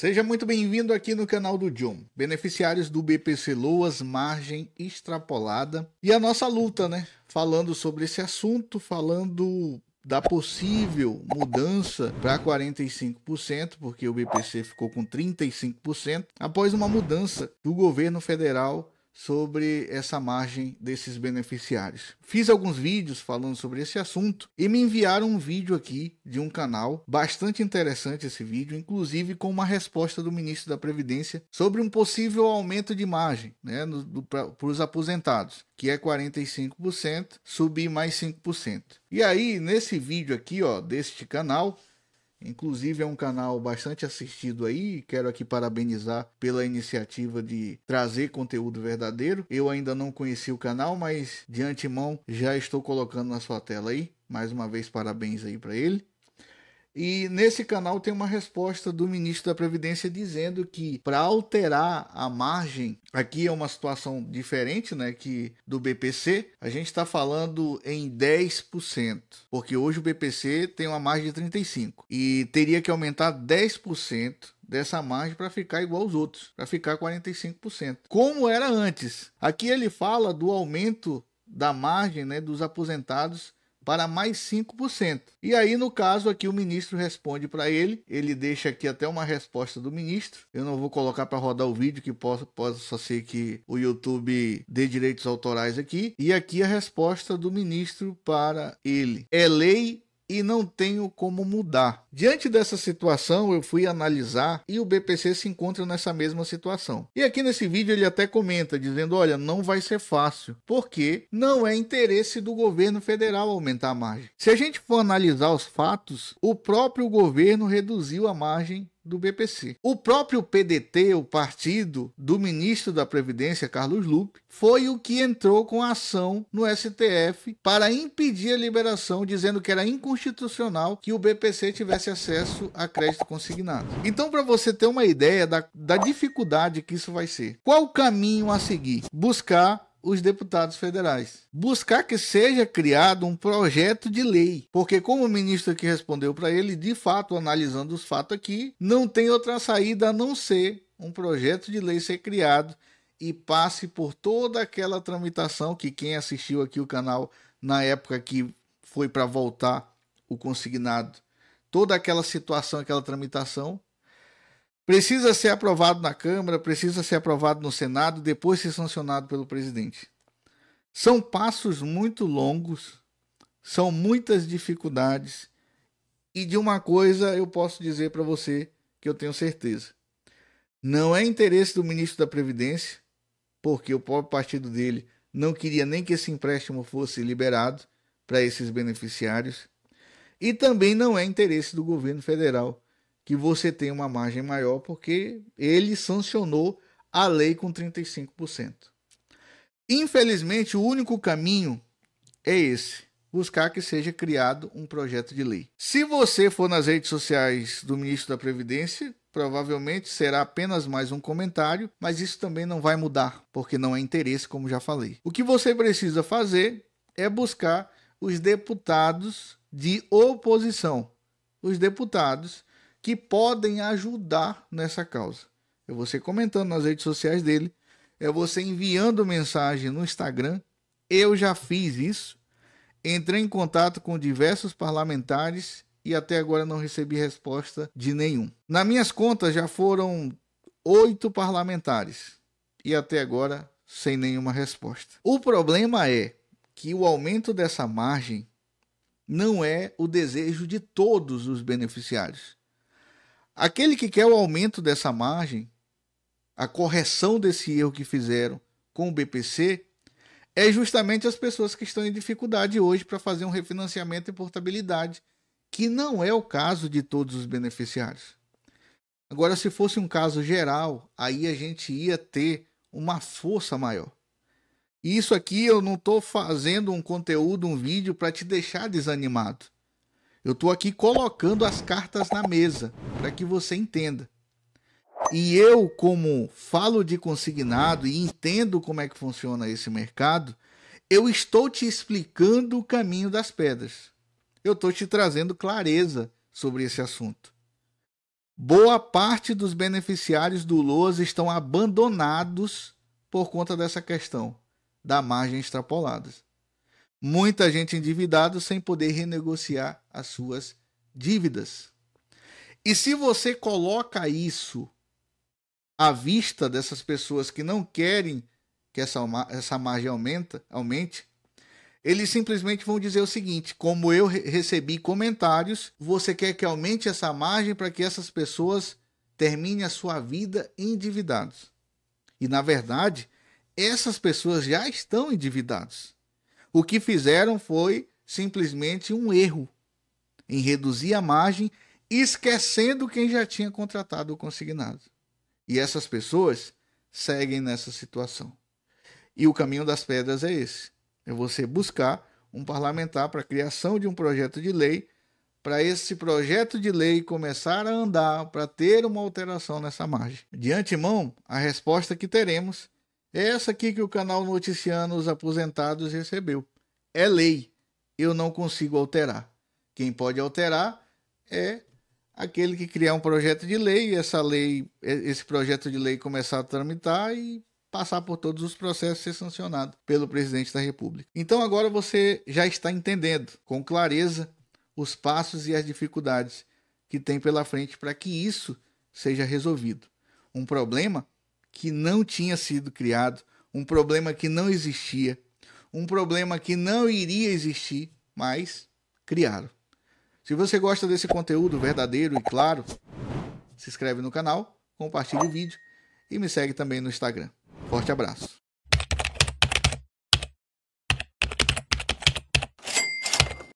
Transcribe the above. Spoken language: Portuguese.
Seja muito bem-vindo aqui no canal do John. Beneficiários do BPC Loas, margem extrapolada. E a nossa luta, né? Falando sobre esse assunto, falando da possível mudança para 45%, porque o BPC ficou com 35%, após uma mudança do governo federal sobre essa margem desses beneficiários. Fiz alguns vídeos falando sobre esse assunto e me enviaram um vídeo aqui de um canal, bastante interessante esse vídeo, inclusive com uma resposta do ministro da Previdência sobre um possível aumento de margem, né, para os aposentados, que é 45%, subir mais 5%. E aí, nesse vídeo aqui, ó, deste canal, inclusive é um canal bastante assistido aí, quero aqui parabenizar pela iniciativa de trazer conteúdo verdadeiro. Eu ainda não conheci o canal, mas de antemão já estou colocando na sua tela aí. Mais uma vez, parabéns aí para ele. E nesse canal tem uma resposta do ministro da Previdência dizendo que para alterar a margem, aqui é uma situação diferente, né, que do BPC, a gente está falando em 10%, porque hoje o BPC tem uma margem de 35% e teria que aumentar 10% dessa margem para ficar igual aos outros, para ficar 45%, como era antes. Aqui ele fala do aumento da margem, né, dos aposentados para mais 5%. E aí, no caso aqui, o ministro responde para ele, ele deixa aqui até uma resposta do ministro. Eu não vou colocar para rodar o vídeo, que possa ser que o YouTube dê direitos autorais aqui. E aqui a resposta do ministro para ele: é lei e não tenho como mudar. Diante dessa situação, eu fui analisar e o BPC se encontra nessa mesma situação. E aqui nesse vídeo ele até comenta, dizendo, olha, não vai ser fácil, porque não é interesse do governo federal aumentar a margem. Se a gente for analisar os fatos, o próprio governo reduziu a margem do BPC. O próprio PDT, o partido do ministro da Previdência, Carlos Lupe, foi o que entrou com a ação no STF para impedir a liberação, dizendo que era inconstitucional que o BPC tivesse acesso a crédito consignado. Então, para você ter uma ideia da dificuldade que isso vai ser, qual o caminho a seguir? Buscar os deputados federais. Buscar que seja criado um projeto de lei, porque como o ministro aqui respondeu para ele, de fato, analisando os fatos aqui, não tem outra saída a não ser um projeto de lei ser criado e passe por toda aquela tramitação que quem assistiu aqui o canal na época que foi para voltar o consignado, toda aquela situação, aquela tramitação, precisa ser aprovado na Câmara, precisa ser aprovado no Senado, depois ser sancionado pelo presidente. São passos muito longos, são muitas dificuldades, e de uma coisa eu posso dizer para você que eu tenho certeza. Não é interesse do ministro da Previdência, porque o próprio partido dele não queria nem que esse empréstimo fosse liberado para esses beneficiários, e também não é interesse do governo federal que você tenha uma margem maior, porque ele sancionou a lei com 35%. Infelizmente, o único caminho é esse: buscar que seja criado um projeto de lei. Se você for nas redes sociais do ministro da Previdência, provavelmente será apenas mais um comentário, mas isso também não vai mudar, porque não é interesse, como já falei. O que você precisa fazer é buscar os deputados de oposição, os deputados que podem ajudar nessa causa. É você comentando nas redes sociais dele, é você enviando mensagem no Instagram. Eu já fiz isso, entrei em contato com diversos parlamentares e até agora não recebi resposta de nenhum. Nas minhas contas já foram 8 parlamentares e até agora sem nenhuma resposta. O problema é que o aumento dessa margem não é o desejo de todos os beneficiários. Aquele que quer o aumento dessa margem, a correção desse erro que fizeram com o BPC, é justamente as pessoas que estão em dificuldade hoje para fazer um refinanciamento e portabilidade, que não é o caso de todos os beneficiários. Agora, se fosse um caso geral, aí a gente ia ter uma força maior. E isso aqui eu não estou fazendo um conteúdo, um vídeo para te deixar desanimado. Eu estou aqui colocando as cartas na mesa para que você entenda. E eu, como falo de consignado e entendo como é que funciona esse mercado, eu estou te explicando o caminho das pedras. Eu estou te trazendo clareza sobre esse assunto. Boa parte dos beneficiários do LOAS estão abandonados por conta dessa questão da margem extrapolada. Muita gente endividada sem poder renegociar as suas dívidas. E se você coloca isso à vista dessas pessoas que não querem que essa margem aumente, eles simplesmente vão dizer o seguinte: como eu recebi comentários, você quer que aumente essa margem para que essas pessoas terminem a sua vida endividados. E na verdade, essas pessoas já estão endividadas. O que fizeram foi simplesmente um erro em reduzir a margem, esquecendo quem já tinha contratado o consignado. E essas pessoas seguem nessa situação. E o caminho das pedras é esse: é você buscar um parlamentar para a criação de um projeto de lei, para esse projeto de lei começar a andar, para ter uma alteração nessa margem. De antemão, a resposta que teremos é essa aqui que o canal Noticiando os Aposentados recebeu. É lei, eu não consigo alterar. Quem pode alterar é aquele que criar um projeto de lei, esse projeto de lei começar a tramitar e passar por todos os processos e ser sancionado pelo presidente da República. Então agora você já está entendendo com clareza os passos e as dificuldades que tem pela frente para que isso seja resolvido. Um problema que não tinha sido criado, um problema que não existia, um problema que não iria existir, mas criaram. Se você gosta desse conteúdo verdadeiro e claro, se inscreve no canal, compartilhe o vídeo e me segue também no Instagram. Forte abraço.